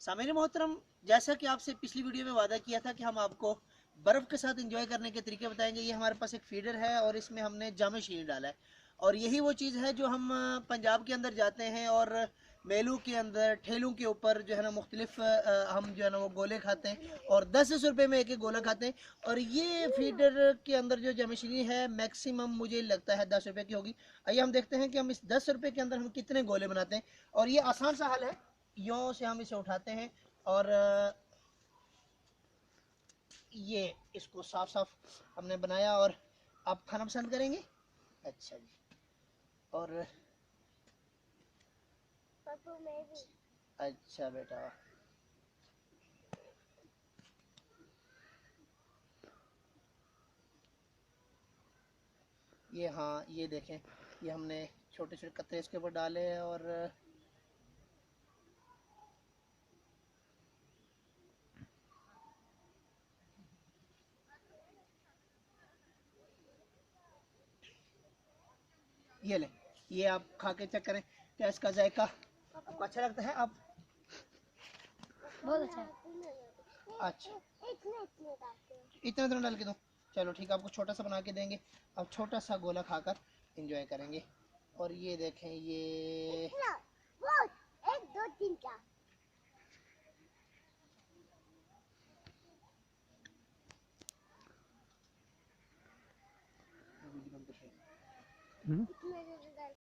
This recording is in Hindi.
सामईन मोहतरम, जैसा कि आपसे पिछली वीडियो में वादा किया था कि हम आपको बर्फ़ के साथ एंजॉय करने के तरीके बताएंगे। ये हमारे पास एक फीडर है और इसमें हमने जामे शीनी डाला है, और यही वो चीज़ है जो हम पंजाब के अंदर जाते हैं और मेलों के अंदर ठेलों के ऊपर जो है ना मुख्तलिफ हम जो है ना वो गोले खाते हैं, और 10-10 रुपये में एक एक गोला खाते हैं। और ये फीडर के अंदर जो जामेशीनी है मैक्सिमम मुझे लगता है 10 रुपये की होगी। आइए हम देखते हैं कि हम इस 10 रुपये के अंदर हम कितने गोले बनाते हैं। और ये आसान सा हल है, यों से हम इसे उठाते हैं और ये इसको साफ साफ हमने बनाया। और आप खाना पसंद करेंगे? अच्छा जी। और अच्छा बेटा, ये हाँ ये देखें, ये हमने छोटे छोटे कतरे इसके ऊपर डाले हैं। और ये ले, ये आप खा के चेक करें क्या इसका जायका आपको अच्छा लगता है। आप बहुत अच्छा है। अच्छा, इतना इतना डाल के दो। चलो ठीक है, आपको छोटा सा बना के देंगे, आप छोटा सा गोला खाकर एंजॉय करेंगे। और ये देखें, ये एक दो तीन चार।